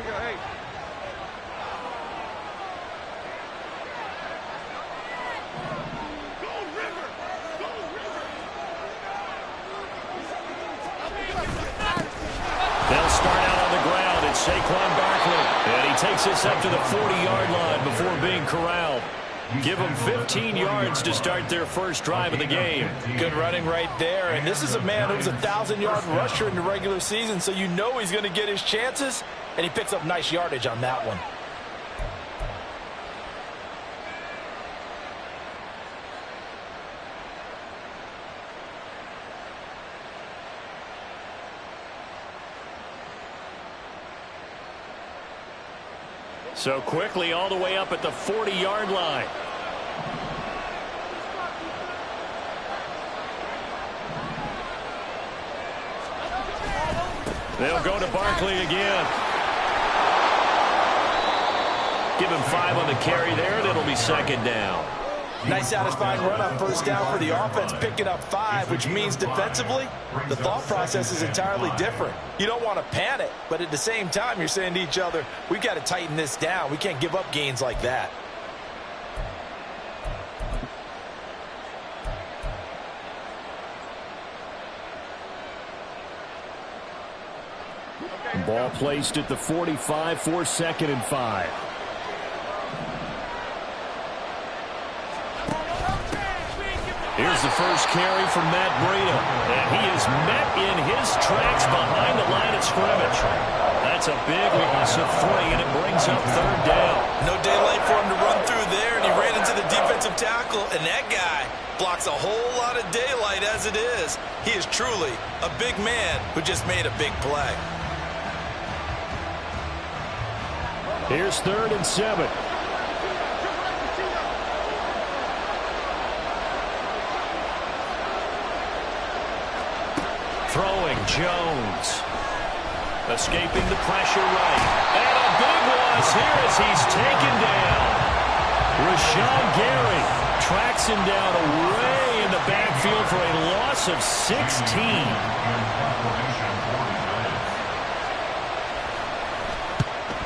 They'll start out on the ground. It's Saquon Barkley. And he takes this up to the 40-yard line before being corralled. Give them 15 yards to start their first drive of the game. Good running right there. And this is a man who was a 1,000-yard rusher in the regular season, so you know he's going to get his chances, and he picks up nice yardage on that one. So quickly all the way up at the 40-yard line. They'll go to Barkley again. Give him 5 on the carry there, and it'll be second down. Nice satisfying run on first down for the offense, picking up 5, which means defensively, the thought process is entirely different. You don't want to panic, but at the same time, you're saying to each other, we've got to tighten this down. We can't give up gains like that. Ball placed at the 45 for 2nd and 5. Here's the first carry from Matt Breida. And he is met in his tracks behind the line of scrimmage. That's a big loss of 3, and it brings up 3rd down. No daylight for him to run through there, and he ran into the defensive tackle, and that guy blocks a whole lot of daylight as it is. He is truly a big man who just made a big play. Here's 3rd and 7. Throwing Jones. Escaping the pressure right. And a big loss here as he's taken down. Rashawn Gary tracks him down away in the backfield for a loss of 16.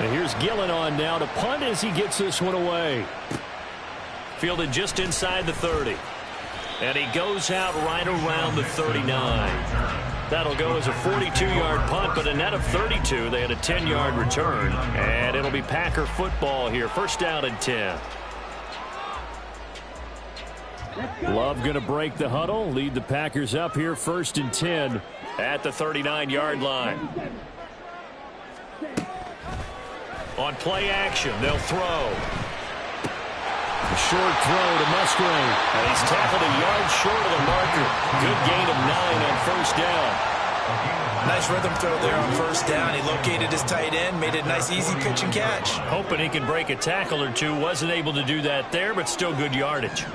And here's Gillen on now to punt as he gets this one away. Fielded just inside the 30. And he goes out right around the 39. That'll go as a 42-yard punt, but a net of 32. They had a 10-yard return. And it'll be Packer football here. First down and 10. Love going to break the huddle. Lead the Packers up here 1st and 10 at the 39-yard line. On play action, they'll throw. A short throw to Musgrave. And he's tackled a yard short of the marker. Good gain of 9 on first down. Nice rhythm throw there on first down. He located his tight end, made it a nice easy pitch and catch. Hoping he can break a tackle or two. Wasn't able to do that there, but still good yardage.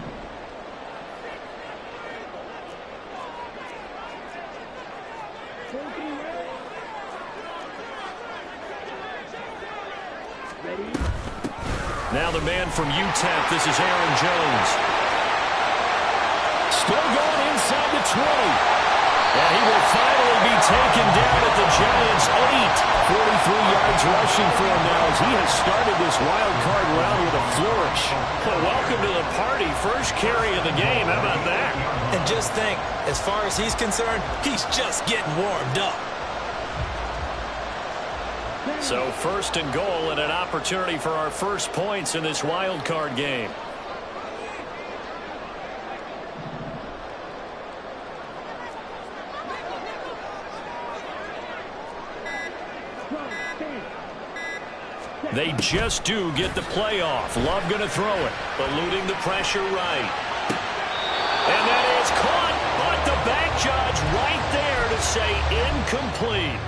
Now the man from UTEP, this is Aaron Jones. Still going inside the 20. And he will finally be taken down at the Giants' 8. 43 yards rushing for him now as he has started this wild card round with a flourish. Well, welcome to the party. First carry of the game. How about that? And just think, as far as he's concerned, he's just getting warmed up. So 1st and goal and an opportunity for our first points in this wild card game. They just do get the playoff. Love going to throw it. Eluding the pressure right. And that is caught. But the back judge right there to say incomplete.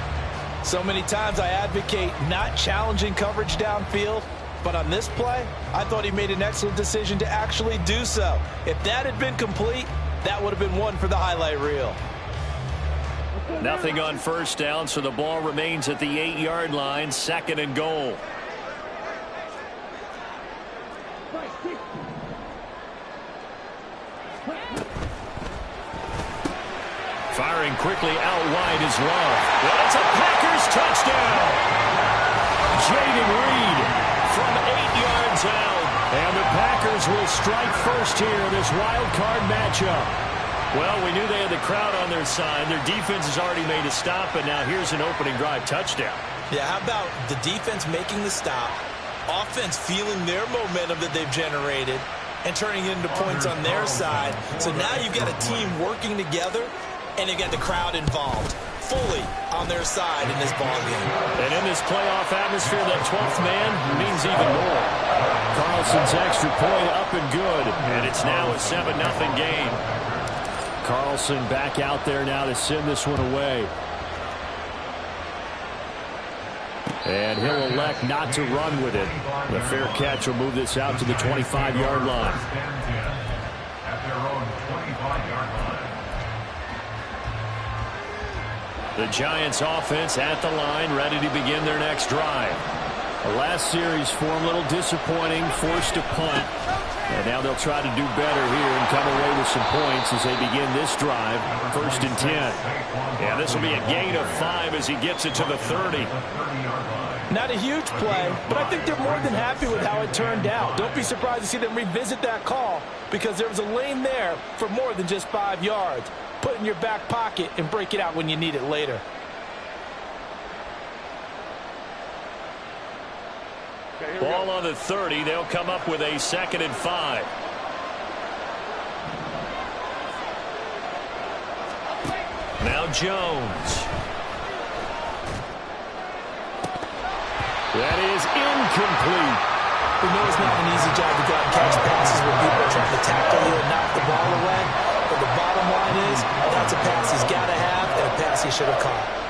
So many times I advocate not challenging coverage downfield, but on this play, I thought he made an excellent decision to actually do so. If that had been complete, that would have been one for the highlight reel. Nothing on first down, so the ball remains at the 8-yard line, 2nd and goal. Firing quickly out wide is Love. Well, it's a Packers touchdown. Steelers will strike first here in this wild card matchup. Well, we knew they had the crowd on their side. Their defense has already made a stop, and now here's an opening drive touchdown. Yeah, how about the defense making the stop, offense feeling their momentum that they've generated, and turning it into points on their side. So now you've got a team working together, and you've got the crowd involved fully on their side in this ballgame. And in this playoff atmosphere, that 12th man means even more. Carlson's extra point up and good, and it's now a 7-0 game. Carlson back out there now to send this one away. And he'll elect not to run with it. The fair catch will move this out to the 25-yard line. The Giants offense at the line, ready to begin their next drive. The last series for them a little disappointing, forced a punt. And now they'll try to do better here and come away with some points as they begin this drive, 1st and 10. Yeah, this will be a gain of 5 as he gets it to the 30. Not a huge play, but I think they're more than happy with how it turned out. Don't be surprised to see them revisit that call because there was a lane there for more than just 5 yards. Put it in your back pocket and break it out when you need it later. Ball on the 30. They'll come up with a 2nd and 5. Now Jones. That is incomplete. We know it's not an easy job to go out and catch passes when people are trying to tackle you and knock the ball away. But the bottom line is that's a pass he's got to have and a pass he should have caught.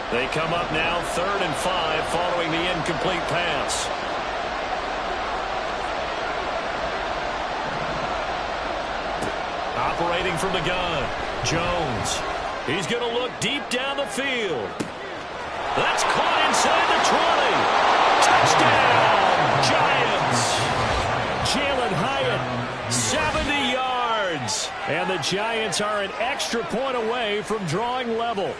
They come up now 3rd and 5 following the incomplete pass. Operating from the gun, Jones. He's going to look deep down the field. That's caught inside the 20. Touchdown, Giants. Jalen Hyatt, 70 yards. And the Giants are an extra point away from drawing level.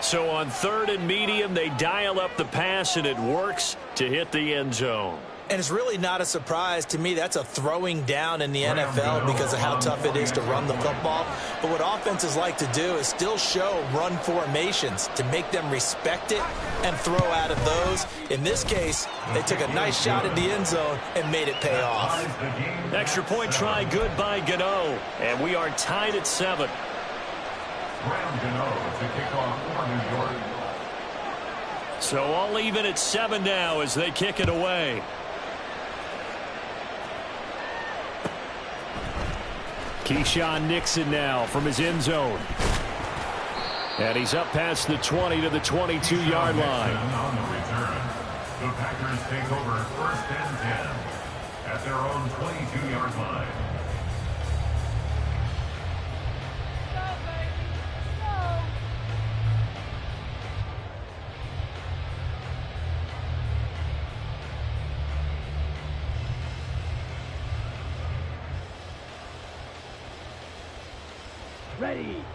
So on 3rd and medium, they dial up the pass, and it works to hit the end zone. And it's really not a surprise to me. That's a throwing down in the NFL because of how tough it is to run the football. But what offenses like to do is still show run formations to make them respect it and throw out of those. In this case, they took a nice shot at the end zone and made it pay off. Extra point try good by Gano. And we are tied at 7. So all even at 7 now as they kick it away. Keyshawn Nixon now from his end zone. And he's up past the 20 to the 22-yard line. On the return, the Packers take over 1st and 10 at their own 22-yard line.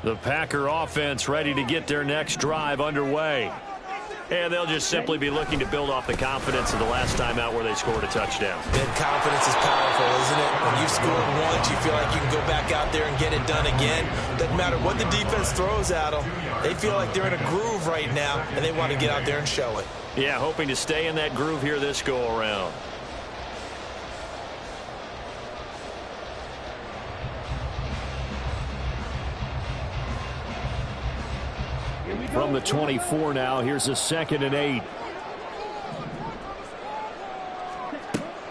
The Packer offense ready to get their next drive underway. And they'll just simply be looking to build off the confidence of the last time out where they scored a touchdown. And confidence is powerful, isn't it? When you've scored once, you feel like you can go back out there and get it done again. Doesn't matter what the defense throws at them. They feel like they're in a groove right now, and they want to get out there and show it. Yeah, hoping to stay in that groove here this go-around. From the 24 now, here's a 2nd and 8.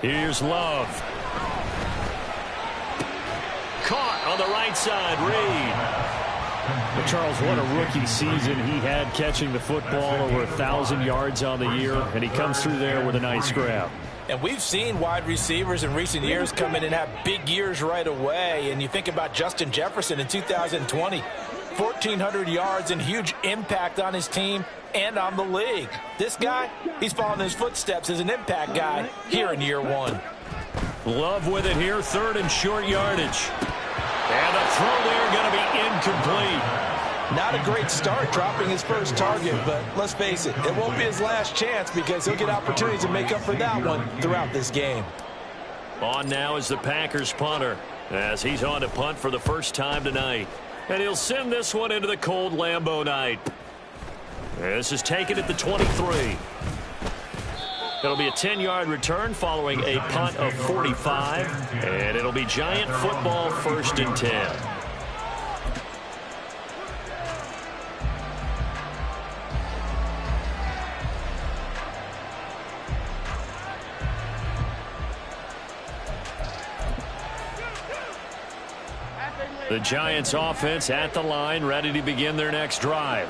Here's Love. Caught on the right side, Reed. But Charles, what a rookie season he had catching the football, over 1,000 yards on the year, and he comes through there with a nice grab. And we've seen wide receivers in recent years come in and have big years right away. And you think about Justin Jefferson in 2020. 1,400 yards and huge impact on his team and on the league. This guy, he's following his footsteps as an impact guy here in year 1. Love with it here, 3rd and short yardage. And the throw there going to be incomplete. Not a great start dropping his first target, but let's face it, it won't be his last chance because he'll get opportunities to make up for that one throughout this game. On now is the Packers punter as he's on to punt for the first time tonight. And he'll send this one into the cold Lambeau night. This is taken at the 23. It'll be a 10-yard return following a punt of 45. And it'll be Giant football 1st and 10. The Giants offense at the line, ready to begin their next drive.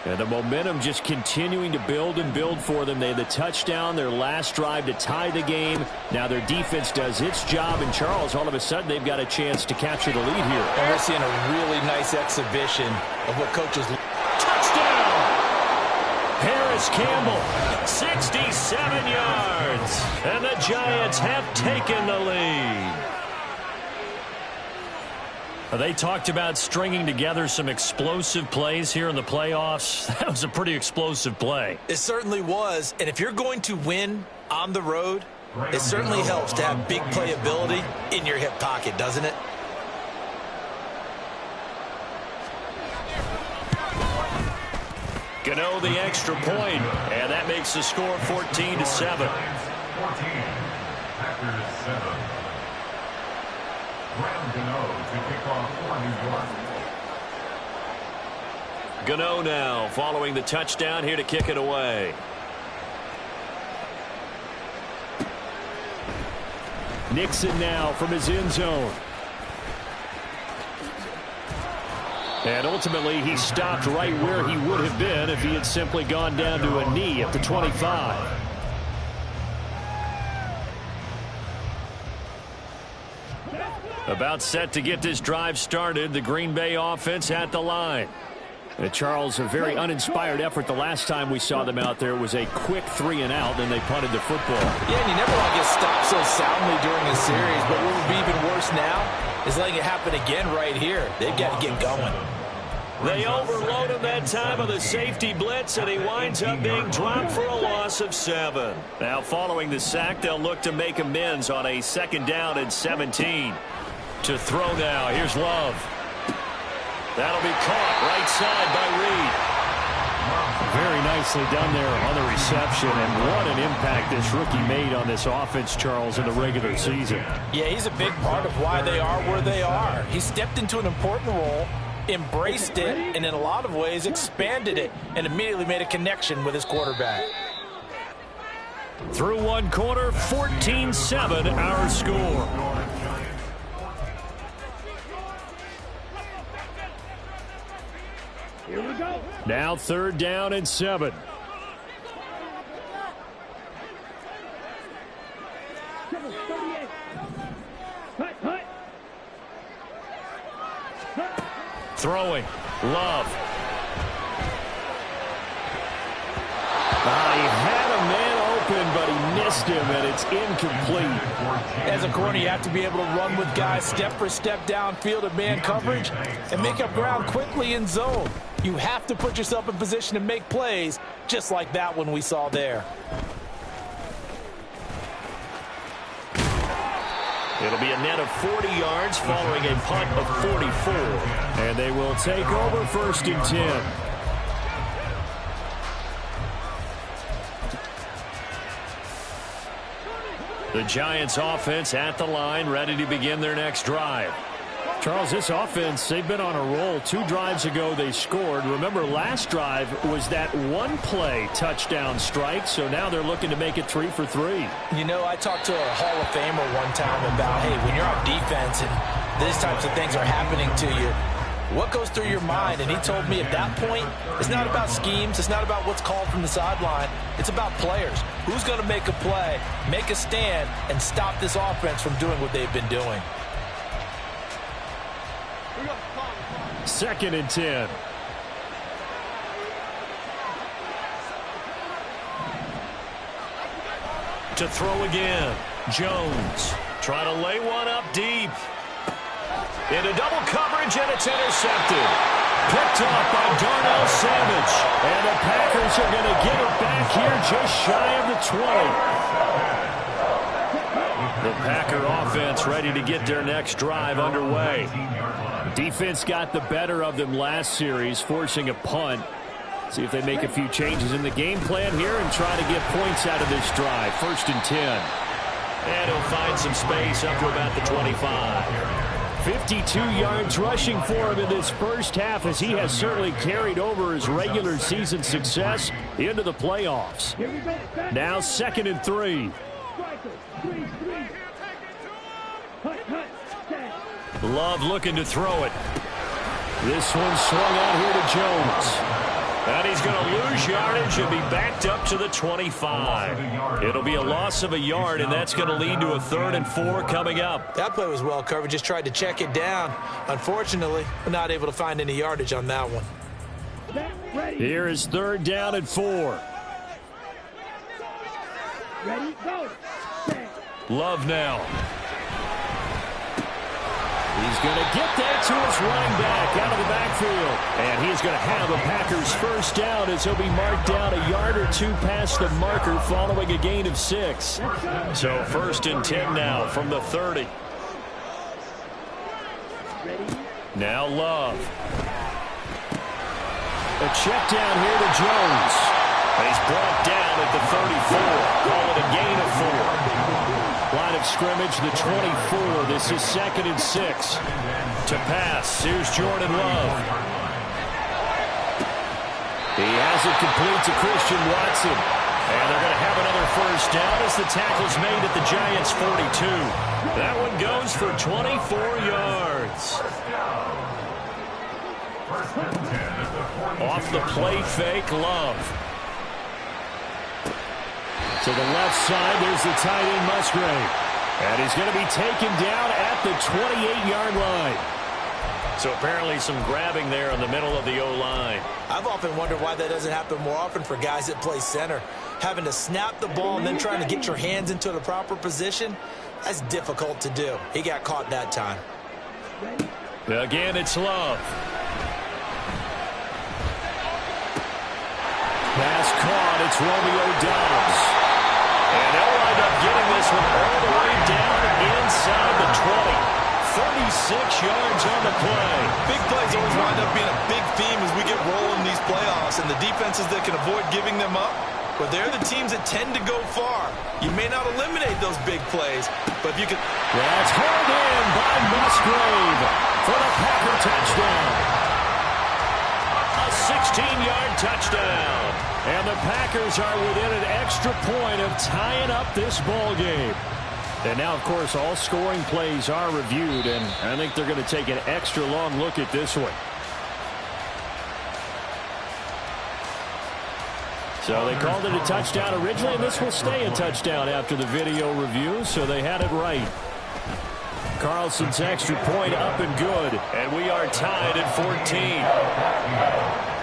And the momentum just continuing to build and build for them. They had the touchdown, their last drive to tie the game. Now their defense does its job, and Charles, all of a sudden, they've got a chance to capture the lead here. And we're seeing a really nice exhibition of what coaches... Touchdown! Harris Campbell, 67 yards. And the Giants have taken the lead. They talked about stringing together some explosive plays here in the playoffs. That was a pretty explosive play. It certainly was. And if you're going to win on the road, it certainly helps to have big playability in your hip pocket, doesn't it? Gano the extra point, and that makes the score 14-7. 14, Packers 7. To kick off for New York. Gano now following the touchdown here to kick it away. Nixon now from his end zone. And ultimately he stopped right where he would have been if he had simply gone down to a knee at the 25. About set to get this drive started, the Green Bay offense at the line. And Charles, a very uninspired effort the last time we saw them out there. It was a quick 3 and out, then they punted the football. Yeah, and you never want to get stopped so soundly during a series, but what would be even worse now is letting it happen again right here. They've got to get going. They overload him that time of the safety blitz, and he winds up being dropped for a loss of 7. Now following the sack, they'll look to make amends on a 2nd down and 17. To throw now, here's Love. That'll be caught right side by Reed. Very nicely done there on the reception, and what an impact this rookie made on this offense, Charles, in the regular season. Yeah, he's a big part of why they are where they are. He stepped into an important role, embraced it, and in a lot of ways expanded it, and immediately made a connection with his quarterback. Through one quarter, 14-7 our score. Here we go. Now 3rd down and 7. Throwing. Love. He had a man open, but he missed him, and it's incomplete. As a corner, you have to be able to run with guys step for step downfield of man coverage and make up ground quickly in zone. You have to put yourself in position to make plays just like that one we saw there. It'll be a net of 40 yards following a punt of 44. And they will take over 1st and 10. The Giants offense at the line, ready to begin their next drive. Charles, this offense, they've been on a roll. 2 drives ago they scored. Remember, last drive was that one-play touchdown strike, so now they're looking to make it 3 for 3. You know, I talked to a Hall of Famer one time about, hey, when you're on defense and these types of things are happening to you, what goes through your mind? And he told me at that point, it's not about schemes. It's not about what's called from the sideline. It's about players. Who's going to make a play, make a stand, and stop this offense from doing what they've been doing? 2nd and 10. To throw again. Jones. Try to lay one up deep. Into double coverage, and it's intercepted. Picked off by Darnell Savage. And the Packers are going to get it back here just shy of the 20. The Packer offense ready to get their next drive underway. Defense got the better of them last series, forcing a punt. See if they make a few changes in the game plan here and try to get points out of this drive. 1st and 10. And he'll find some space up to about the 25. 52 yards rushing for him in this first half, as he has certainly carried over his regular season success into the playoffs. Now 2nd and 3. Love looking to throw it. This one swung out here to Jones. And he's going to lose yardage and be backed up to the 25. It'll be a loss of a yard, and that's going to lead to a 3rd and 4 coming up. That play was well covered. Just tried to check it down. Unfortunately, we're not able to find any yardage on that one. Here is 3rd down and 4. Ready, go. Love now. He's going to get that to his running back out of the backfield. And he's going to have a Packers first down as he'll be marked down a yard or 2 past the marker following a gain of 6. So 1st and 10 now from the 30. Now Love. A check down here to Jones. He's brought down at the 34. Call it a gain of 4. Line of scrimmage, the 24. This is 2nd and 6. To pass, here's Jordan Love. He has it complete to Christian Watson. And they're going to have another first down as the tackle's made at the Giants' 42. That one goes for 24 yards. Off the play fake, Love. To the left side, there's the tight end, Musgrave. And he's going to be taken down at the 28-yard line. So apparently some grabbing there in the middle of the O-line. I've often wondered why that doesn't happen more often for guys that play center. Having to snap the ball and then trying to get your hands into the proper position, that's difficult to do. He got caught that time. Again, it's Love. Pass caught, it's Romeo Doubs. And they'll wind up getting this one all the way down inside the 20. 36 yards on the play. Big plays always wind up being a big theme as we get rolling these playoffs, and the defenses that can avoid giving them up, but they're the teams that tend to go far. You may not eliminate those big plays, but if you can... That's held in by Musgrave for the Packer touchdown. A 16-yard touchdown. And the Packers are within an extra point of tying up this ball game. And now, of course, all scoring plays are reviewed, and I think they're going to take an extra long look at this one. So they called it a touchdown originally, and this will stay a touchdown after the video review, so they had it right. Carlson's extra point up and good, and we are tied at 14.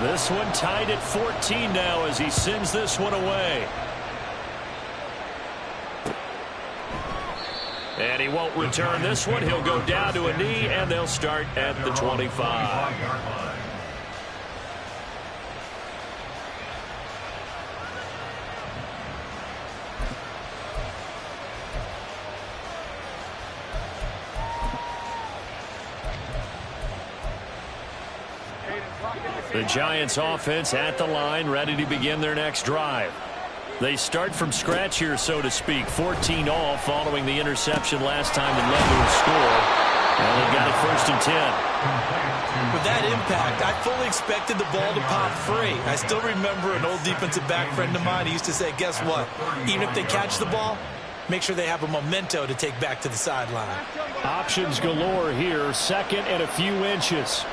This one tied at 14 now as he sends this one away. And he won't return this one. He'll go down to a knee, and they'll start at the 25. The Giants offense at the line, ready to begin their next drive. They start from scratch here, so to speak. 14 all following the interception last time that led to a score. And they got it 1st and 10. With that impact, I fully expected the ball to pop free. I still remember an old defensive back friend of mine. He used to say, guess what? Even if they catch the ball, make sure they have a memento to take back to the sideline. Options galore here. 2nd and a few inches.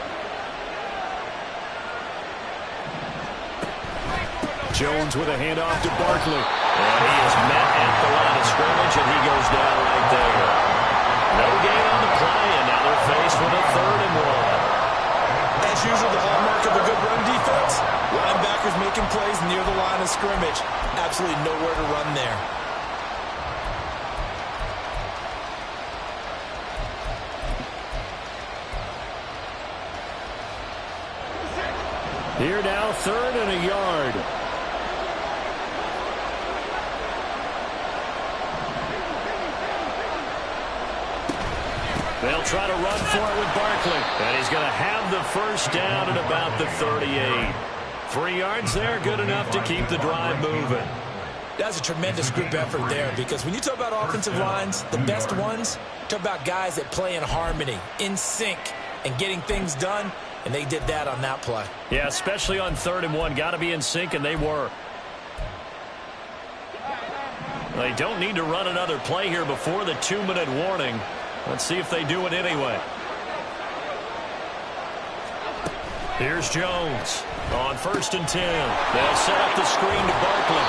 Jones with a handoff to Barkley. And he is met at the line of scrimmage, and he goes down right there. No gain on the play, and now they're faced with a 3rd and 1. As usual, the hallmark of a good run defense, linebackers making plays near the line of scrimmage. Absolutely nowhere to run there. Here now, 3rd and a yard. They'll try to run for it with Barkley. And he's going to have the first down at about the 38. 3 yards there, good enough to keep the drive moving. That's a tremendous group effort there, because when you talk about offensive lines, the best ones, talk about guys that play in harmony, in sync, and getting things done. And they did that on that play. Yeah, especially on 3rd and 1. Got to be in sync, and they were. They don't need to run another play here before the 2-minute warning. Let's see if they do it anyway. Here's Jones on 1st and 10. They'll set up the screen to Barkley.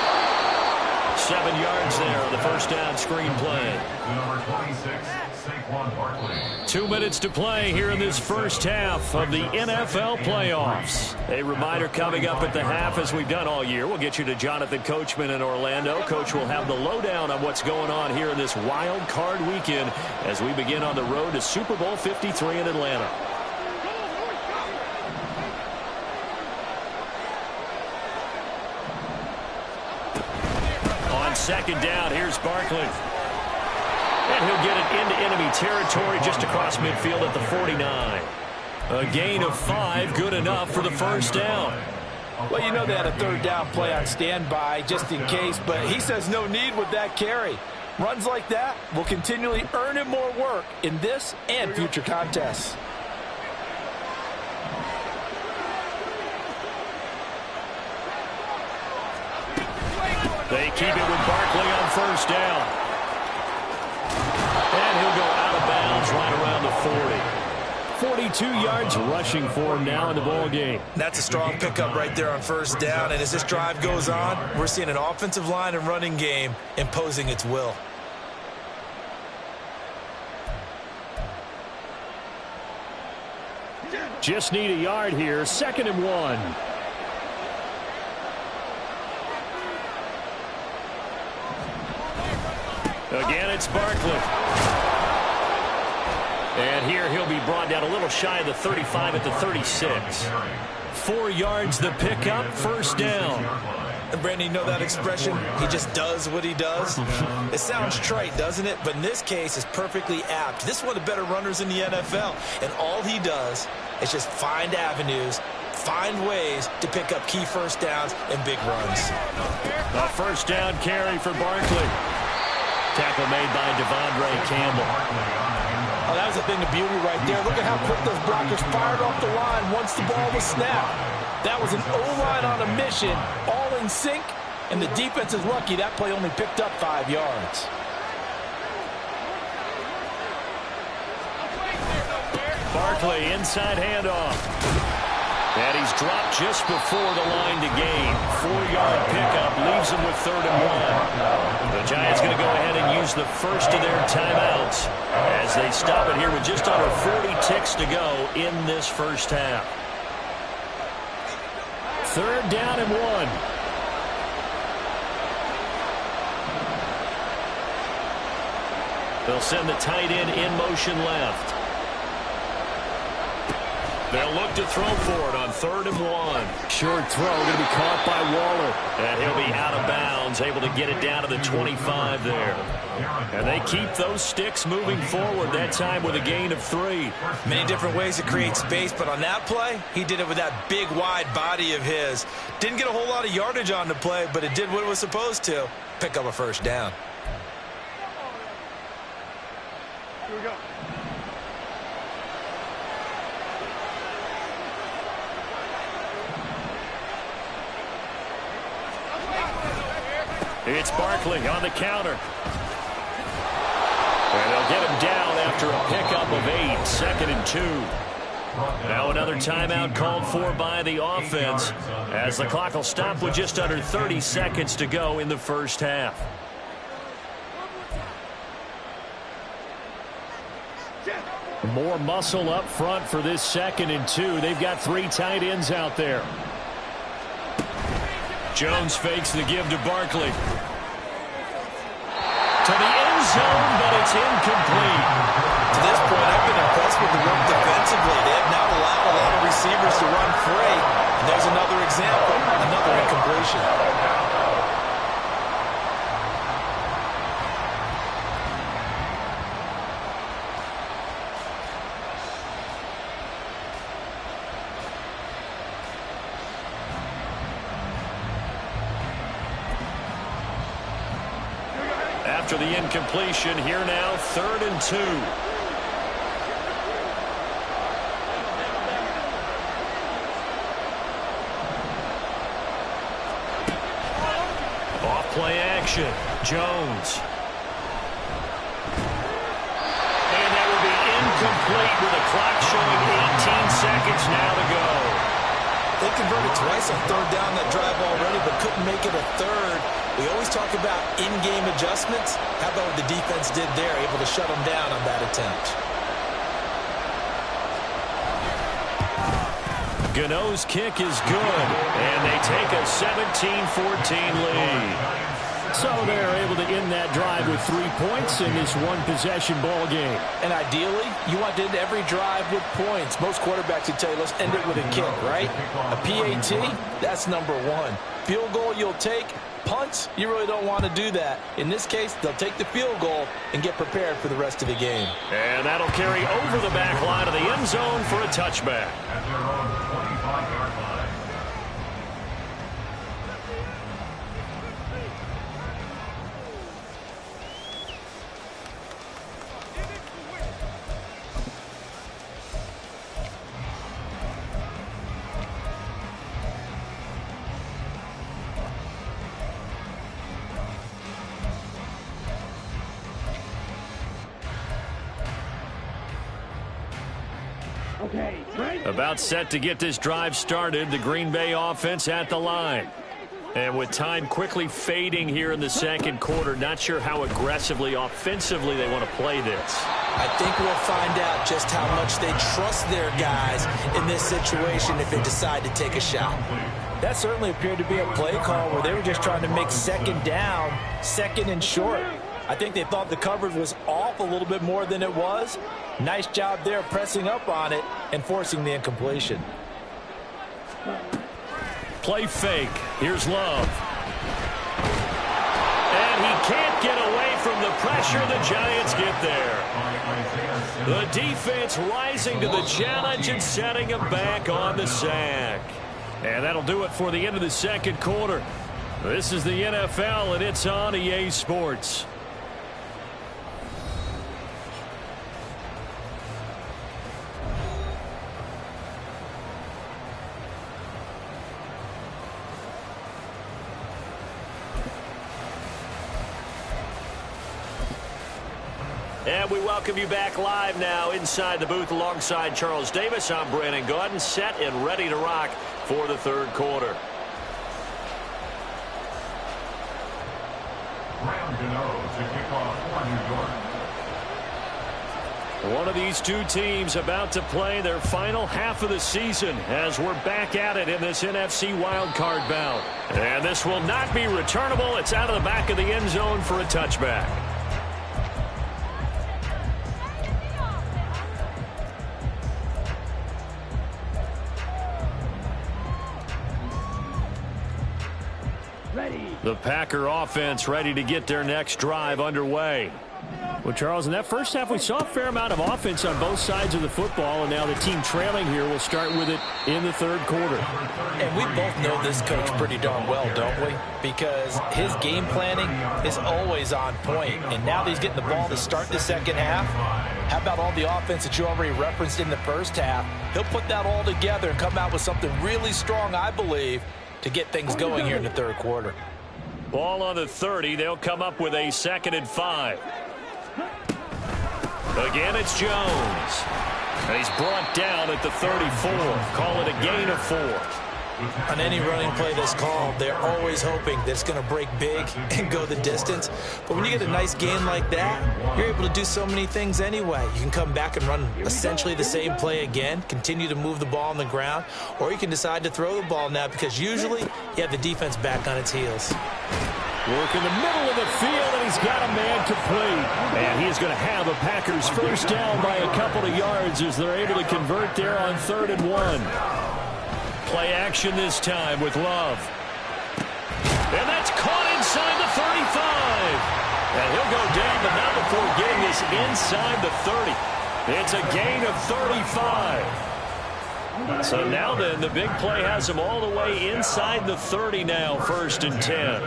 7 yards there on the first down screen play. Number 26, Saquon Barkley. 2 minutes to play here in this first half of the NFL playoffs. A reminder coming up at the half, as we've done all year. We'll get you to Jonathan Coachman in Orlando. Coach will have the lowdown on what's going on here in this wild card weekend as we begin on the road to Super Bowl 53 in Atlanta. On 2nd down, here's Barkley. And he'll get it into enemy territory just across midfield at the 49. A gain of 5, good enough for the first down. Well, you know they had a 3rd down play on standby just in case, but he says no need with that carry. Runs like that will continually earn him more work in this and future contests. They keep it with Barkley on 1st down. And he'll go out of bounds right around the 40. 42 yards rushing for him now in the ball game. That's a strong pickup right there on 1st down. And as this drive goes on, we're seeing an offensive line and running game imposing its will. Just need a yard here. 2nd and 1. Again, it's Barkley. And here he'll be brought down a little shy of the 35 at the 36. 4 yards the pickup, 1st down. And Brandon, you know that expression? He just does what he does. It sounds trite, doesn't it? But in this case, it's perfectly apt. This is one of the better runners in the NFL. And all he does is just find avenues, find ways to pick up key 1st downs and big runs. A 1st down carry for Barkley. Tackle made by Devondre Campbell. Oh, that was a thing of beauty right there. Look at how quick those blockers fired off the line once the ball was snapped. That was an O-line on a mission, all in sync, and the defense is lucky that play only picked up 5 yards. Barkley, inside handoff. And he's dropped just before the line to gain. 4-yard pickup leaves him with 3rd and 1. The Giants going to go ahead and use the first of their timeouts as they stop it here with just under 40 ticks to go in this first half. 3rd down and 1. They'll send the tight end in motion left. They'll look to throw for it on 3rd and 1. Short throw, going to be caught by Waller. And he'll be out of bounds, able to get it down to the 25 there. And they keep those sticks moving forward, that time with a gain of 3. Many different ways to create space, but on that play, he did it with that big, wide body of his. Didn't get a whole lot of yardage on the play, but it did what it was supposed to. Pick up a 1st down. Here we go. It's Barkley on the counter. And they'll get him down after a pickup of 8. 2nd and 2. Now another timeout called for by the offense as the clock will stop with just under 30 seconds to go in the first half. More muscle up front for this 2nd and 2. They've got 3 tight ends out there. Jones fakes the give to Barkley. To the end zone, but it's incomplete. To this point, I've been impressed with the work defensively. They have not allowed a lot of receivers to run free. And there's another example, another incompletion. After the incompletion, here now, 3rd and 2. Off-play action. Jones. And that will be incomplete with the clock showing 18 seconds now to go. They converted twice on 3rd down that drive already, but couldn't make it a 3rd. We always talk about in-game adjustments. How about what the defense did there, able to shut them down on that attempt? Gano's kick is good, and they take a 17-14 lead. So they're able to end that drive with 3 points in this one-possession ball game. And ideally, you want to end every drive with points. Most quarterbacks would tell you, let's end it with a kick, right? A PAT, that's number 1. Field goal you'll take. Punts, you really don't want to do that. In this case, they'll take the field goal and get prepared for the rest of the game. And that'll carry over the back line of the end zone for a touchback. At their own 25-yard line. About set to get this drive started, the Green Bay offense at the line. And with time quickly fading here in the 2nd quarter, not sure how aggressively, offensively they want to play this. I think we'll find out just how much they trust their guys in this situation if they decide to take a shot. That certainly appeared to be a play call where they were just trying to make 2nd down, 2nd and short. I think they thought the coverage was off a little bit more than it was. Nice job there pressing up on it and forcing the incompletion. Play fake. Here's Love. And he can't get away from the pressure. The Giants get there. The defense rising to the challenge and setting him back on the sack. And that'll do it for the end of the 2nd quarter. This is the NFL, and it's on EA Sports. And we welcome you back live now inside the booth alongside Charles Davis. I'm Brandon Gaudin, set and ready to rock for the 3rd quarter. Graham Gano to kick off for New York. One of these two teams about to play their final half of the season as we're back at it in this NFC wildcard bout. And this will not be returnable. It's out of the back of the end zone for a touchback. The Packer offense ready to get their next drive underway. Well, Charles, in that first half, we saw a fair amount of offense on both sides of the football, and now the team trailing here will start with it in the 3rd quarter. And we both know this coach pretty darn well, don't we? Because his game planning is always on point. And now that he's getting the ball to start the 2nd half, how about all the offense that you already referenced in the first half? He'll put that all together and come out with something really strong, I believe, to get things going here in the 3rd quarter. Ball on the 30. They'll come up with a 2nd and 5. Again, it's Jones. And he's brought down at the 34. Call it a gain of 4. On any running play that's called, they're always hoping that it's going to break big and go the distance. But when you get a nice gain like that, you're able to do so many things anyway. You can come back and run essentially the same play again, continue to move the ball on the ground, or you can decide to throw the ball now because usually you have the defense back on its heels. Work in the middle of the field, and he's got a man complete. And he's going to have a Packers first down by a couple of yards as they're able to convert there on 3rd and 1. Play action this time with Love. And that's caught inside the 35. And he'll go down, but not before getting this inside the 30. It's a gain of 35. So now then, the big play has him all the way inside the 30 now, 1st and 10.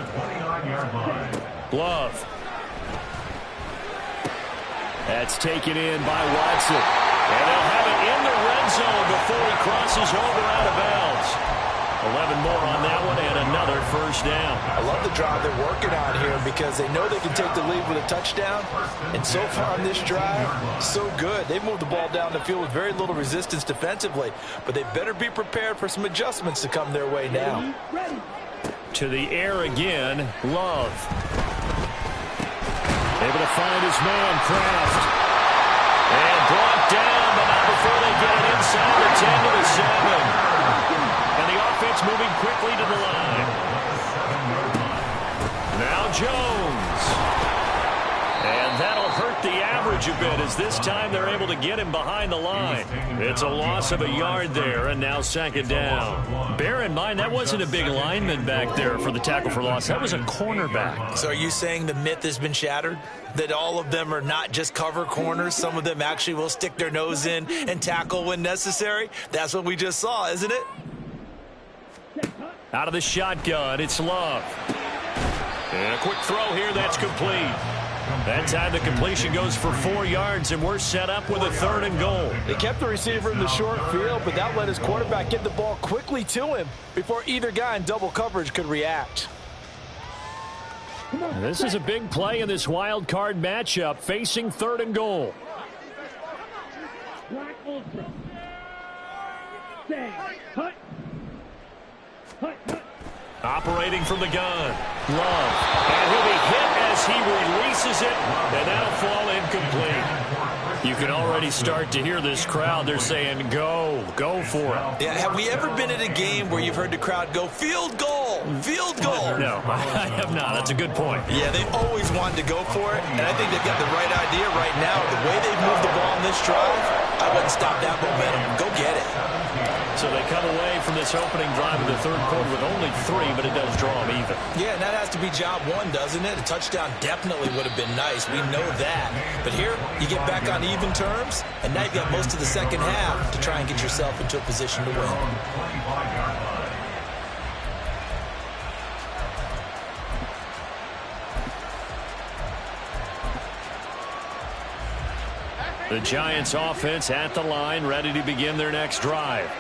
Love. That's taken in by Watson. And they'll have it in the red zone before he crosses over out of bounds. 11 more on that one and another first down. I love the drive they're working on here because they know they can take the lead with a touchdown. And so far on this drive, so good. They've moved the ball down the field with very little resistance defensively. But they better be prepared for some adjustments to come their way now. To the air again, Love. Able to find his man, Kraft. And brought down, but not before they get it inside the 10 to the 7. And the offense moving quickly to the line. Now Jones. And that'll hurt the average a bit as this time they're able to get him behind the line. It's a loss of a yard there, and now 2nd down. Bear in mind, that wasn't a big lineman back there for the tackle for loss. That was a cornerback. So are you saying the myth has been shattered? That all of them are not just cover corners? Some of them actually will stick their nose in and tackle when necessary? That's what we just saw, isn't it? Out of the shotgun, it's Love. And a quick throw here that's complete. That time the completion goes for 4 yards, and we're set up with a 3rd and goal. They kept the receiver in the short field, but that let his quarterback get the ball quickly to him before either guy in double coverage could react. This is a big play in this wild card matchup, facing 3rd and goal. Operating from the gun. Love. And he'll be hit as he releases it, and that'll fall incomplete. You can already start to hear this crowd. They're saying, go for it. Yeah, have we ever been at a game where you've heard the crowd go, field goal, field goal? No, I have not. That's a good point. Yeah, they always wanted to go for it, and I think they've got the right idea right now. The way they've moved the ball in this drive, I wouldn't stop that momentum. Go get it. So they come away from this opening drive in the 3rd quarter with only 3, but it does draw them even. Yeah, and that has to be job 1, doesn't it? A touchdown definitely would have been nice. We know that. But here, you get back on even terms, and now you've got most of the 2nd half to try and get yourself into a position to win. The Giants offense at the line, ready to begin their next drive.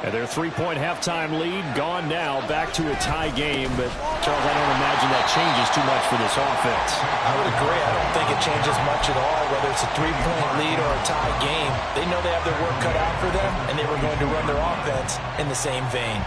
And their 3-point halftime lead gone now, back to a tie game. But, Charles, I don't imagine that changes too much for this offense. I would agree. I don't think it changes much at all, whether it's a 3-point lead or a tie game. They know they have their work cut out for them, and they were going to run their offense in the same vein.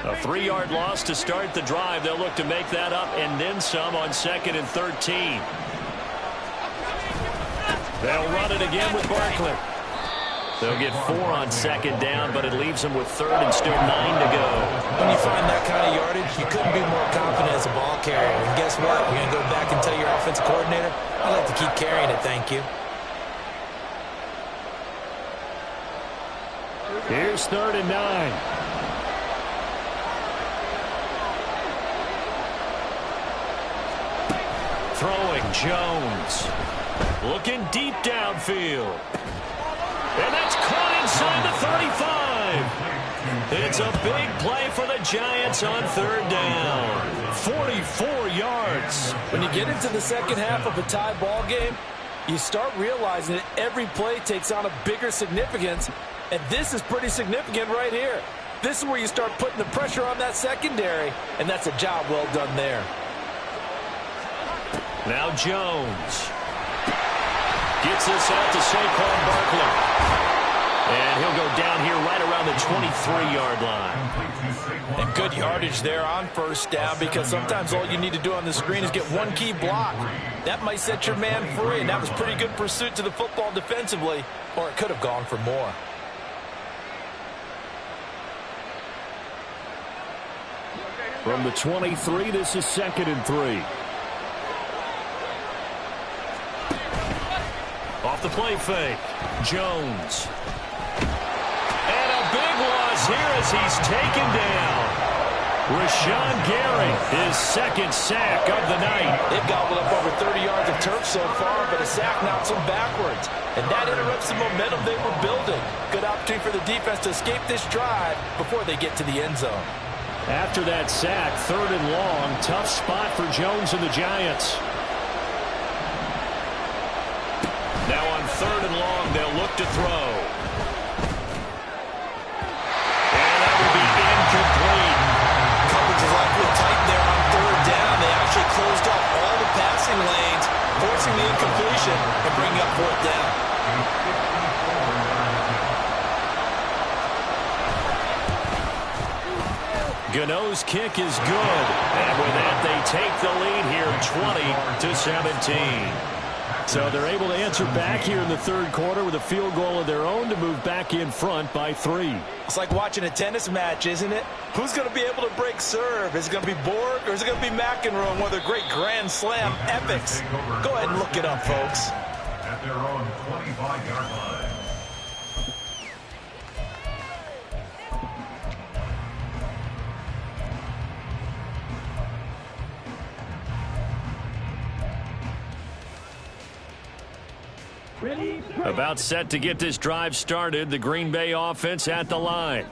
A 3-yard loss to start the drive. They'll look to make that up and then some on 2nd and 13. They'll run it again with Barkley. They'll get 4 on 2nd down, but it leaves them with 3rd and still 9 to go. When you find that kind of yardage, you couldn't be more confident as a ball carrier. And guess what? You're going to go back and tell your offensive coordinator, I'd like to keep carrying it, thank you. Here's 3rd and 9. Throwing, Jones. Looking deep downfield. And that's caught inside the 35. It's a big play for the Giants on 3rd down. 44 yards. When you get into the 2nd half of a tie ball game, You start realizing that every play takes on a bigger significance, and this is pretty significant right here. This is where you start putting the pressure on that secondary, and that's a job well done there. Now Jones gets this out to Saquon Barkley. And he'll go down here right around the 23-yard line. And good yardage there on first down, because sometimes all you need to do on the screen is get one key block. That might set your man free, and that was pretty good pursuit to the football defensively, or it could have gone for more. From the 23, this is 2nd and 3. Off the play fake, Jones. And a big loss here as he's taken down. Rashawn Gary, his 2nd sack of the night. They've gobbled up over 30 yards of turf so far, but a sack knocks them backwards. And that interrupts the momentum they were building. Good opportunity for the defense to escape this drive before they get to the end zone. After that sack, 3rd and long, tough spot for Jones and the Giants. Now on 3rd and long, they'll look to throw. And that will be incomplete. Coverage is likely tight there on 3rd down. They actually closed off all the passing lanes, forcing the incompletion and bringing up 4th down. Gano's kick is good. And with that, they take the lead here 20-17. So they're able to answer back here in the 3rd quarter with a field goal of their own to move back in front by 3. It's like watching a tennis match, isn't it? Who's going to be able to break serve? Is it going to be Borg or is it going to be McEnroe, one of their great Grand Slam epics? Go ahead and look it up, folks. At their own 25-yard line. About set to get this drive started. The Green Bay offense at the line.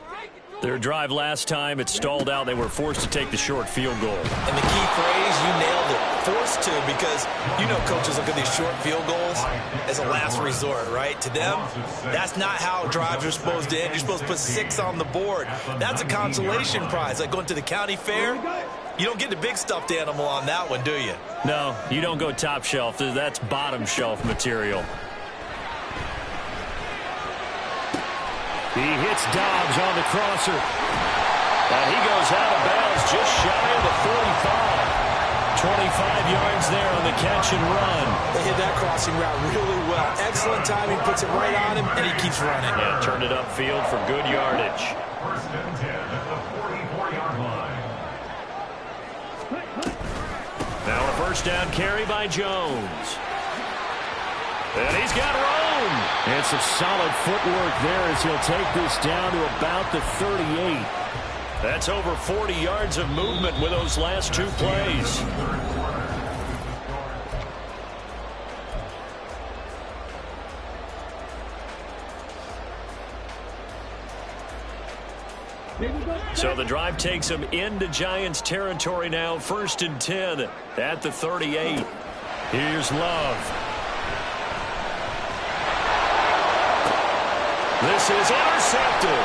Their drive last time, it stalled out. They were forced to take the short field goal. And the key phrase, you nailed it. Forced to, because you know coaches look at these short field goals as a last resort, right? To them, that's not how drives are supposed to end. You're supposed to put 6 on the board. That's a consolation prize, like going to the county fair. You don't get the big stuffed animal on that one, do you? No, you don't go top shelf. That's bottom shelf material. He hits Dobbs on the crosser. And he goes out of bounds just shy of the 45. 25 yards there on the catch and run. They hit that crossing route really well. Excellent timing, puts it right on him, and he keeps running. Yeah, turned it upfield for good yardage. 1st and 10 at the 44-yard line. Now a 1st down carry by Jones. And he's got room. And some solid footwork there as he'll take this down to about the 38. That's over 40 yards of movement with those last 2 plays. So the drive takes them into Giants territory now. 1st and 10 at the 38. Here's Love. This is intercepted.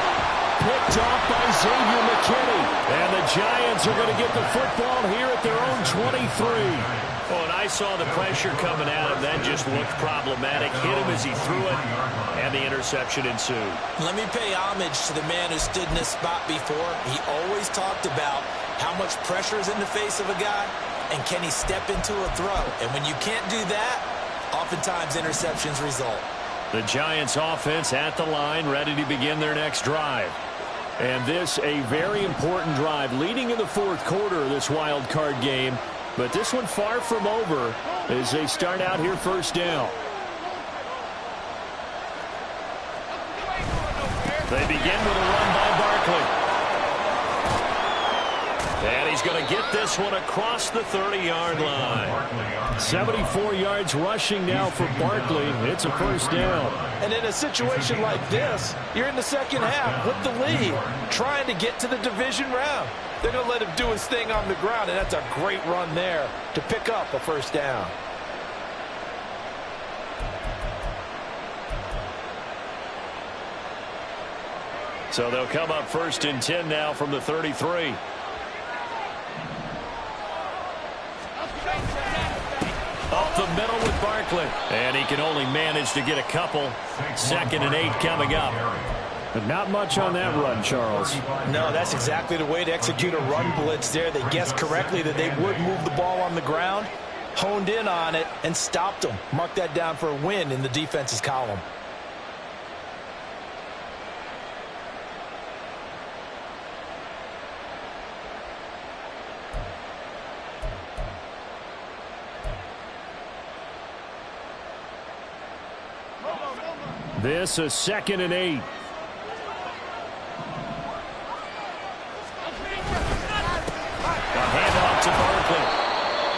Picked off by Xavier McKinney. And the Giants are going to get the football here at their own 23. Oh, and I saw the pressure coming at him. That just looked problematic. Hit him as he threw it, and the interception ensued. Let me pay homage to the man who stood in this spot before. He always talked about how much pressure is in the face of a guy, and can he step into a throw. And when you can't do that, oftentimes interceptions result. The Giants offense at the line, ready to begin their next drive. And this a very important drive leading in the 4th quarter of this wild card game. But this one far from over as they start out here 1st down. They begin with a run by Barkley. And he's going to get this one across the 30-yard line. 74 yards rushing now for Barkley. It's a 1st down. And in a situation like this, you're in the 2nd half with the lead, trying to get to the division round. They're going to let him do his thing on the ground, and that's a great run there to pick up a 1st down. So they'll come up 1st and 10 now from the 33. Up the middle with Barkley. And he can only manage to get a couple. 2nd and 8 coming up. But not much on that run, Charles. No, that's exactly the way to execute a run blitz there. They guessed correctly that they would move the ball on the ground, honed in on it, and stopped them. Mark that down for a win in the defense's column. This is 2nd and 8. A handoff to Barkley.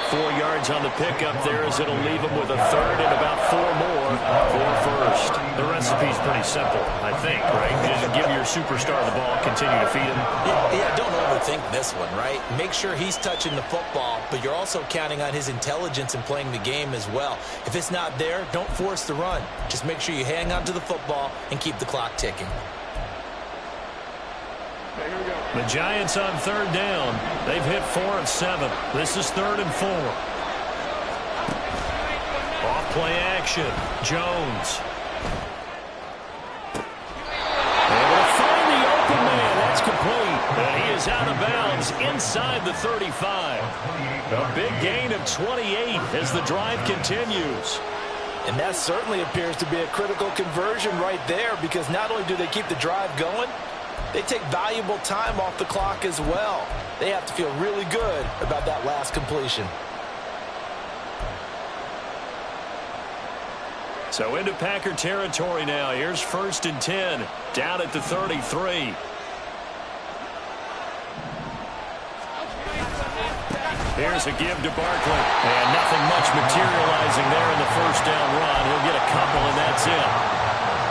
4 yards on the pickup there as it'll leave him with a 3rd and about 4 more for 1st. The recipe's pretty simple, I think, right? You just give your superstar the ball, continue to feed him. Yeah, don't overthink this one, right? Make sure he's touching the football, but you're also counting on his intelligence in playing the game as well. If it's not there, don't force the run. Just make sure you hang on to the football and keep the clock ticking. The Giants on 3rd down. They've hit 4 of 7. This is 3rd and 4. Off play action. Jones. Able to find the open man. That's complete. And he is out of bounds inside the 35. A big gain of 28 as the drive continues. And that certainly appears to be a critical conversion right there, because not only do they keep the drive going, they take valuable time off the clock as well. They have to feel really good about that last completion. So into Packer territory now. Here's 1st and 10. Down at the 33. Here's a give to Barkley. And nothing much materializing there in the 1st down run. He'll get a couple, and that's it.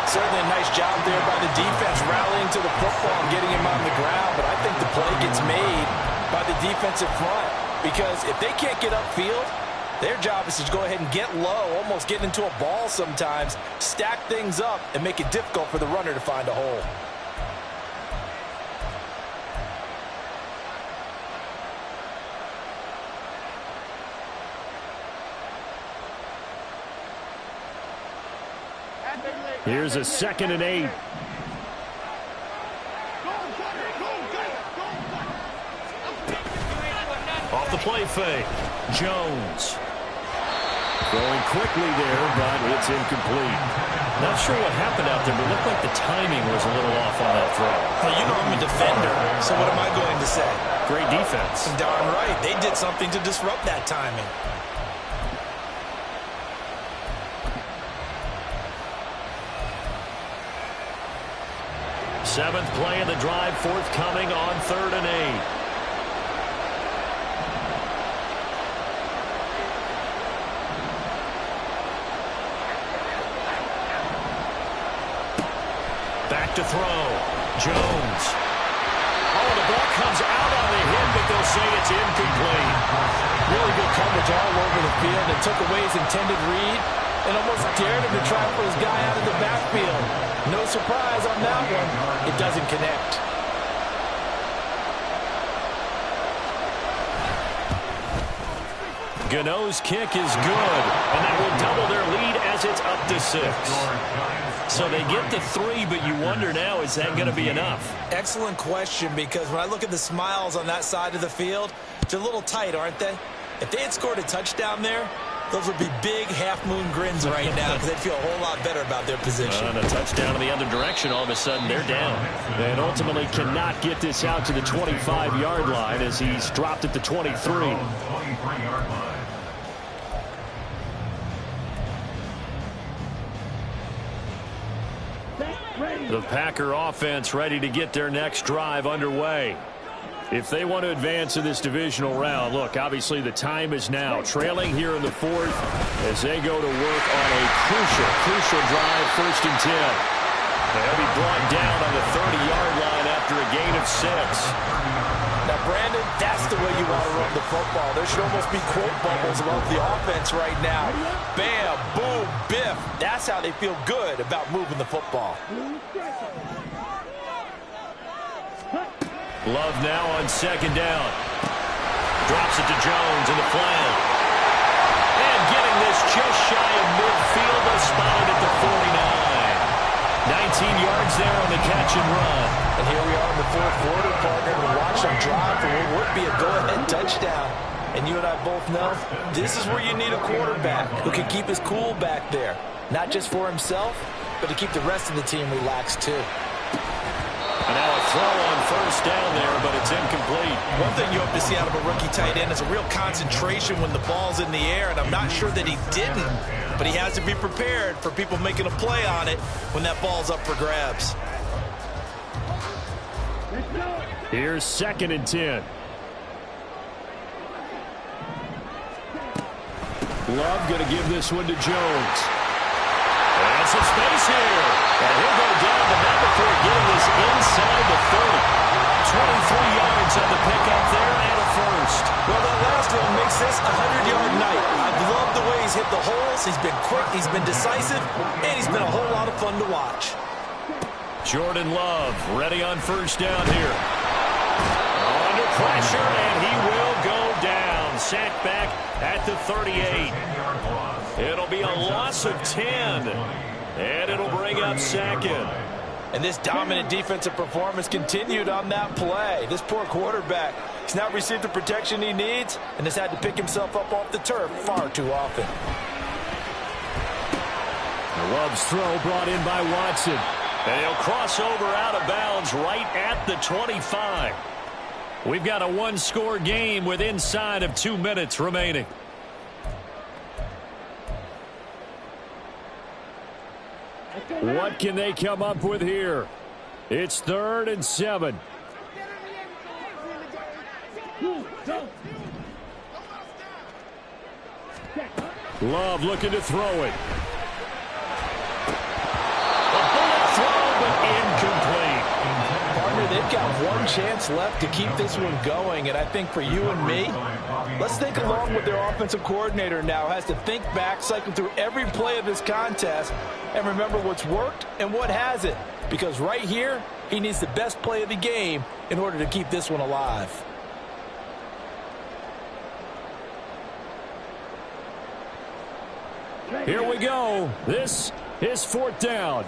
Certainly a nice job there by the defense, rallying to the football and getting him on the ground. But I think the play gets made by the defensive front, because if they can't get upfield, their job is to go ahead and get low, almost get into a ball sometimes, stack things up, and make it difficult for the runner to find a hole. Here's a 2nd and 8. Off the play fake. Jones. Going quickly there, but it's incomplete. Not sure what happened out there, but it looked like the timing was a little off on that throw. Well, you know I'm a defender, so what am I going to say? Great defense. Darn right. They did something to disrupt that timing. 7th play of the drive forthcoming on 3rd and 8. Back to throw. Jones. Oh, the ball comes out on the hit, but they'll say it's incomplete. Really good coverage all over the field. It took away his intended read and almost dared him to try for his guy out of the backfield. No surprise on that one. It doesn't connect. Gano's kick is good, and that will double their lead as it's up to 6. So they get the 3, but you wonder now, is that going to be enough? Excellent question, because when I look at the smiles on that side of the field, they're a little tight, aren't they? If they had scored a touchdown there, those would be big half-moon grins right now, because they'd feel a whole lot better about their position. And a touchdown in the other direction, all of a sudden they're down. And ultimately cannot get this out to the 25-yard line as he's dropped at the 23. The Packer offense ready to get their next drive underway. If they want to advance in this divisional round, look, obviously the time is now. Trailing here in the 4th as they go to work on a crucial drive, 1st and 10. They'll be brought down on the 30-yard line after a gain of 6. Now, Brandon, that's the way you want to run the football. There should almost be quote bubbles about the offense right now. Bam, boom, biff. That's how they feel good about moving the football. Love now on second down. Drops it to Jones in the flat. And getting this just shy of midfield, they'll spot it at the 49. 19 yards there on the catch and run. And here we are in the fourth quarter, partner, to watch them drive for what would be a go-ahead touchdown. And you and I both know this is where you need a quarterback who can keep his cool back there. Not just for himself, but to keep the rest of the team relaxed too. And now a throw on first down there, but it's incomplete. One thing you hope to see out of a rookie tight end is a real concentration when the ball's in the air, and I'm not sure that he didn't, but he has to be prepared for people making a play on it when that ball's up for grabs. Here's 2nd and 10. Love going to give this one to Jones. And some space here. And he'll go down the net before getting this inside the 30. 23 yards on the pickup there and a first. Well, that last one makes this a 100-yard night. I've loved the way he's hit the holes. He's been quick, he's been decisive, and he's been a whole lot of fun to watch. Jordan Love ready on first down here. Under pressure, and he will go down. Sacked back at the 38. It'll be a loss of 10. And it'll bring up 2nd. And this dominant defensive performance continued on that play. This poor quarterback, he's not received the protection he needs and has had to pick himself up off the turf far too often. Love's throw brought in by Watson. And he'll cross over out of bounds right at the 25. We've got a one-score game with inside of 2 minutes remaining. What can they come up with here? It's 3rd and 7. Love looking to throw it. A bullet throw, but incomplete. Partner, they've got one chance left to keep this one going, and I think for you and me, let's think along with their offensive coordinator now. Has to think back, cycle through every play of this contest, and remember what's worked and what hasn't. Because right here, he needs the best play of the game in order to keep this one alive. Here we go. This is 4th down.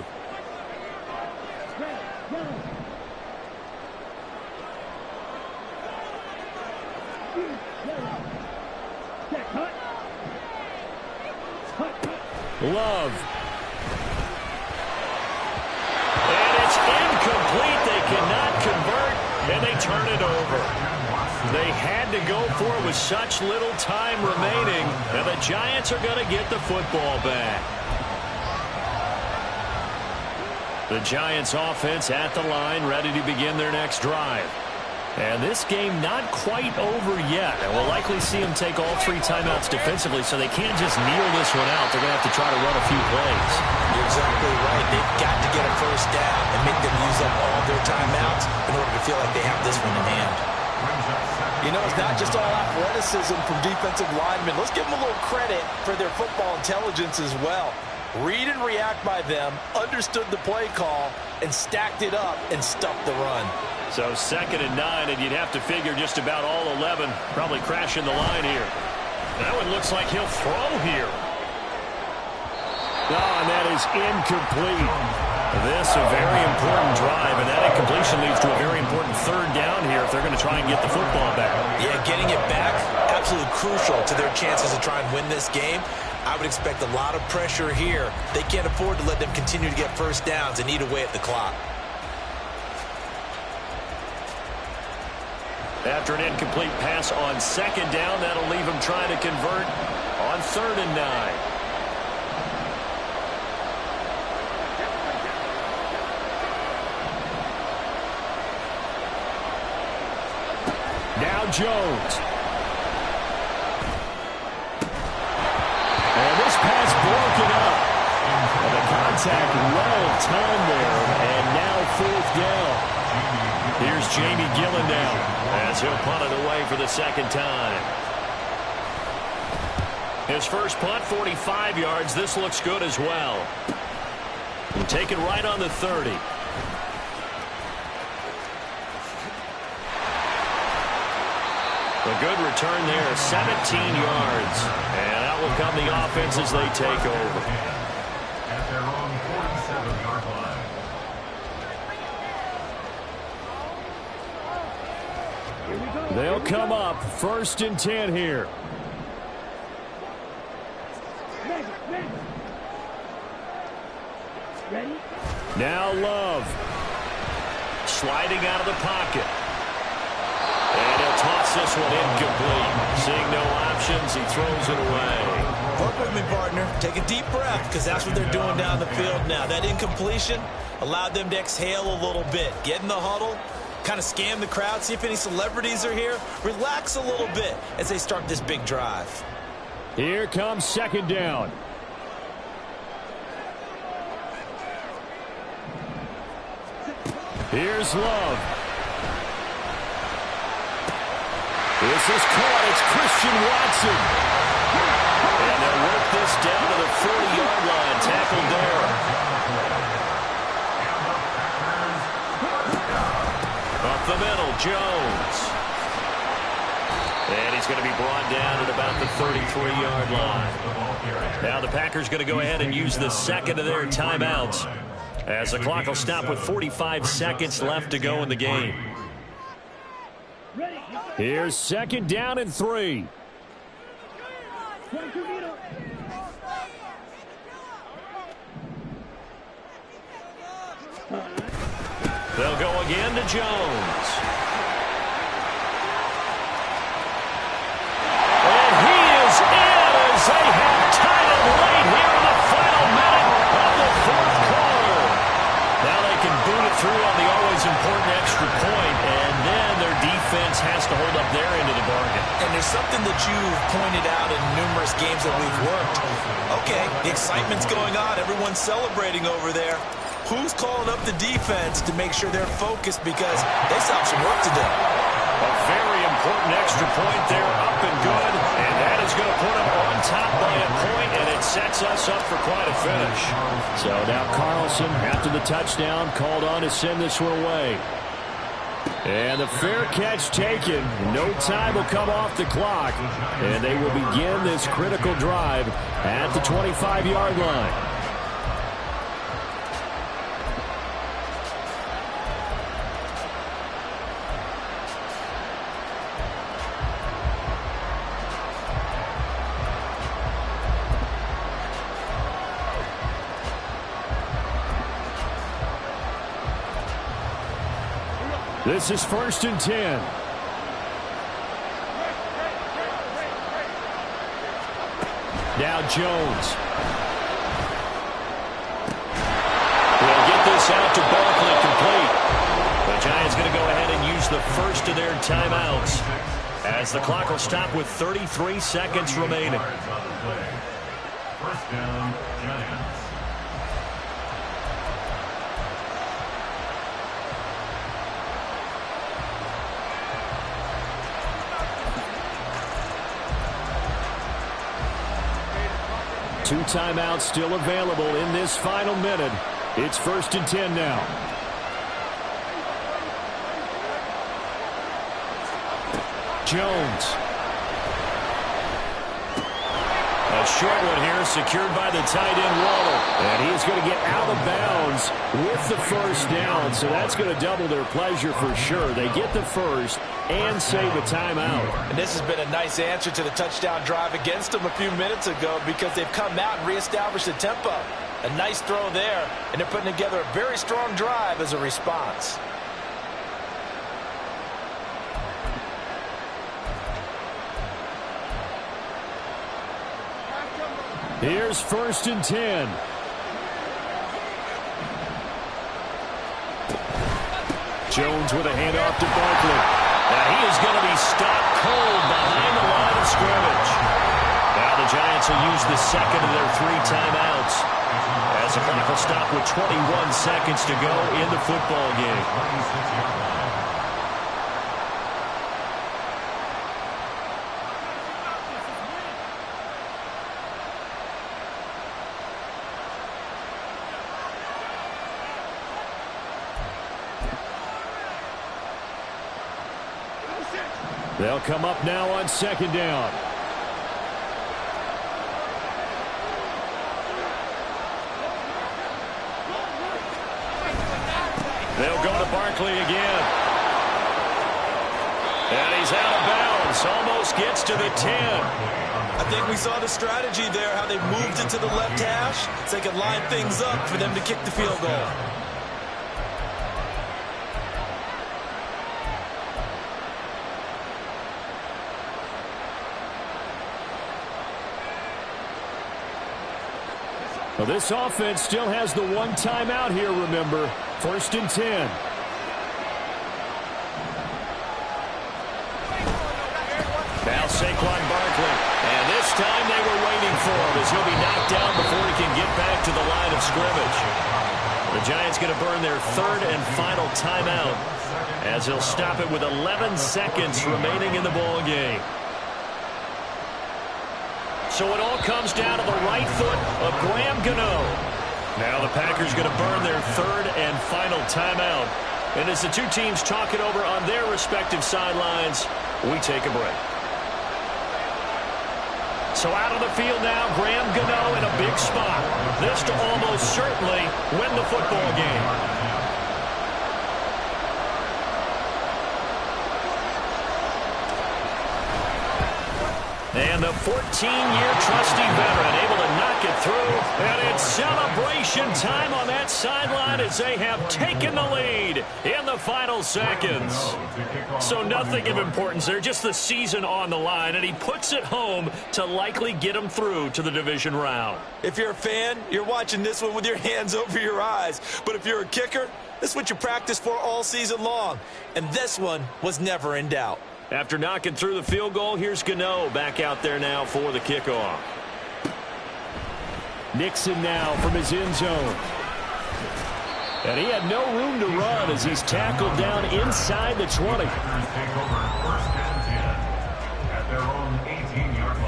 Love. And it's incomplete. They cannot convert, and they turn it over. They had to go for it with such little time remaining, and the Giants are going to get the football back. The Giants offense at the line, ready to begin their next drive. And this game not quite over yet. And we'll likely see them take all 3 timeouts defensively, so they can't just kneel this one out. They're going to have to try to run a few plays. You're exactly right. They've got to get a first down and make them use up all their timeouts in order to feel like they have this one in hand. You know, it's not just all athleticism from defensive linemen. Let's give them a little credit for their football intelligence as well. Read and react by them, understood the play call, and stacked it up and stuffed the run. So 2nd and 9, and you'd have to figure just about all 11 probably crashing the line here. That one looks like he'll throw here. And that is incomplete. This a very important drive, and that incompletion leads to a very important 3rd down here if they're going to try and get the football back. Yeah, getting it back, absolutely crucial to their chances to try and win this game. I would expect a lot of pressure here. They can't afford to let them continue to get first downs and eat away at the clock. After an incomplete pass on 2nd down, that'll leave them trying to convert on 3rd and 9. Now Jones. And this pass broken up. And the contact well timed there. And now 4th down. Here's Jamie Gillen now as he'll punt it away for the 2nd time. His first punt, 45 yards. This looks good as well. And take it right on the 30. A good return there, 17 yards. And out will come the offense as they take over. At their own 47-yard line. They'll come up 1st and 10 here. Now Love. Sliding out of the pocket. And he'll toss this one incomplete. Seeing no options, he throws it away. Work with me, partner. Take a deep breath, because that's what they're doing down the field now. That incompletion allowed them to exhale a little bit. Get in the huddle, kind of scan the crowd, see if any celebrities are here. Relax a little bit as they start this big drive. Here comes 2nd down. Here's Love. This is caught. It's Christian Watson. And they'll work this down to the 40-yard line. Tackled there. Up the middle, Jones. And he's going to be brought down at about the 33-yard line. Now the Packers going to go ahead and use the second of their timeouts, as the clock will stop with 45 seconds left to go in the game. Here's 2nd down and 3. They'll go again to Jones. And he is in as they have tied it late here in the final minute of the 4th quarter. Now they can boot it through on the always important extra point, and then their defense has to hold up their end of the bargain. And there's something that you've pointed out in numerous games that we've worked. Okay, the excitement's going on. Everyone's celebrating over there. Who's calling up the defense to make sure they're focused, because they still have some work to do? A very important extra point there, up and good, and that is going to put them on top by a point, and it sets us up for quite a finish. So now Carlson, after the touchdown, called on to send this one away. And the fair catch taken. No time will come off the clock, and they will begin this critical drive at the 25-yard line. This is 1st and 10. Now Jones. They'll get this out to Barkley, complete. The Giants going to go ahead and use the first of their timeouts, as the clock will stop with 33 seconds remaining. 1st down, Giants. Two timeouts still available in this final minute. It's 1st and 10 now. Jones. A short one here, secured by the tight end Waller. And he is going to get out of bounds with the 1st down, so that's going to double their pleasure for sure. They get the first and save a timeout. And this has been a nice answer to the touchdown drive against them a few minutes ago, because they've come out and reestablished the tempo. A nice throw there, and they're putting together a very strong drive as a response. Here's 1st and 10. Jones with a handoff to Barkley. Now he is going to be stopped cold behind the line of scrimmage. Now the Giants will use the second of their 3 timeouts, as the clock will stop with 21 seconds to go in the football game. They'll come up now on second down. They'll go to Barkley again. And he's out of bounds. Almost gets to the 10. I think we saw the strategy there, how they moved it to the left hash so they could line things up for them to kick the field goal. Well, this offense still has the one timeout here, remember. 1st and 10. Now Saquon Barkley. And this time they were waiting for him as he'll be knocked down before he can get back to the line of scrimmage. The Giants going to burn their 3rd and final timeout as he'll stop it with 11 seconds remaining in the ball game. So it all comes down to the right foot of Graham Gano. Now the Packers going to burn their 3rd and final timeout. And as the two teams talk it over on their respective sidelines, we take a break. So out on the field now, Graham Gano in a big spot. This to almost certainly win the football game. And the 14-year trusty veteran able to knock it through. And it's celebration time on that sideline as they have taken the lead in the final seconds. So nothing of importance there, just the season on the line. And he puts it home to likely get them through to the division round. If you're a fan, you're watching this one with your hands over your eyes. But if you're a kicker, this is what you practice for all season long. And this one was never in doubt. After knocking through the field goal, here's Gano back out there now for the kickoff. Nixon now from his end zone. And he had no room to run as he's tackled down inside the 20. Take over 1st and 10 at their own 18-yard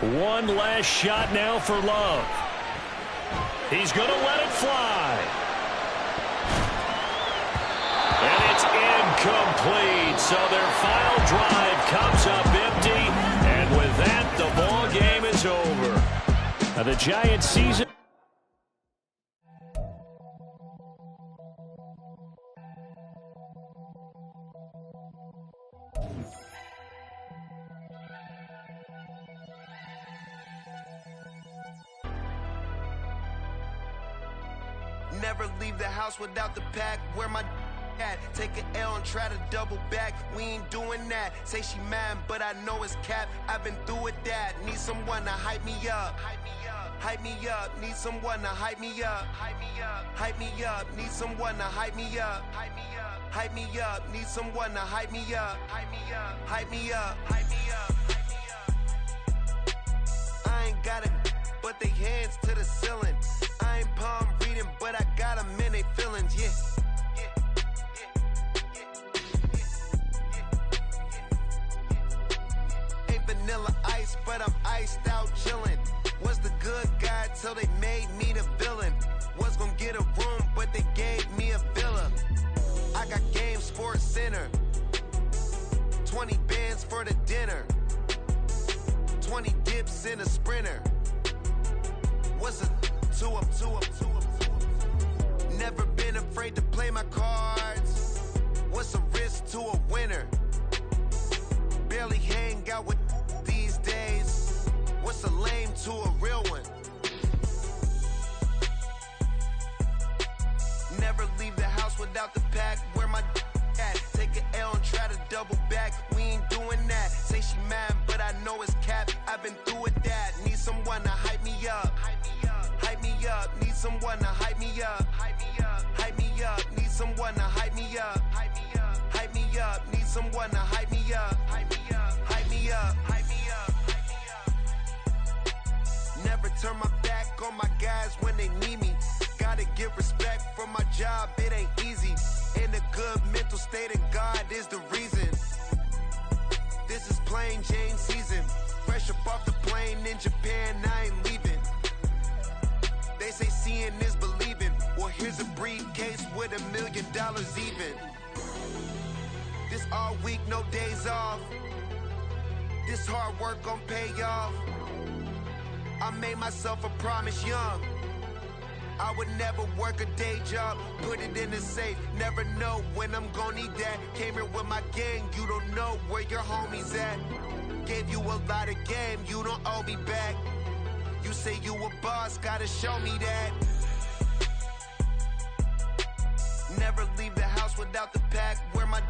line. One last shot now for Love. He's going to let it fly. And it's incomplete. So their final drive comes up empty. And with that, the ball game is over. Now the Giants season. Never leave the house without the pack. Where my at? Take an L and try to double back. We ain't doing that. Say she mad, but I know it's cap. I've been through with that. Need someone to hype me up. Hype me up. Hype me up. Need someone to hype me up. Hype me up. Hype me up. Need someone to hype me up. Hype me up. Hype me up. Need someone to hype me up. Hype me up. Hype me up. Hype me up. I ain't got it, but they hands to the ceiling. I ain't palm reading, but I got them in they feelings, yeah. Ain't vanilla ice, but I'm iced out chillin'. Was the good guy till they made me the villain. Was gonna get a room, but they gave me a villa. I got Game Sports Center. 20 bands for the dinner. 20 dips in a sprinter. What's a two up? Never been afraid to play my cards. What's a risk to a winner? Barely hang out with these days. What's a lame to a real one? Never leave the house without the pack. Where my at? Take an L and try to double back. We ain't doing that. Say she mad, but I know it's cap. I've been through with that. Need someone to hype me up. Hype me up. Hype me up. Need someone to hype me up. Hype me up. Hype me up. Need someone to hype me up. Hype me up. Hype me up. Need someone to hype me up. Hype me up. Hype me up. Hype me up. Hype me up. Never turn my back on my guys when they need me. Gotta give respect for my job. It ain't easy. In a good mental state, and God is the reason. This is plain Jane season. Fresh up off the plane in Japan, I ain't leaving. They say seeing is believing. Well, here's a brief $2 even. This all week, no days off. This hard work gon' pay off. I made myself a promise young. I would never work a day job, put it in the safe. Never know when I'm gon' need that. Came here with my gang, you don't know where your homies at. Gave you a lot of game, you don't owe me back. You say you a boss, gotta show me that. Never leave the house without the pack, where my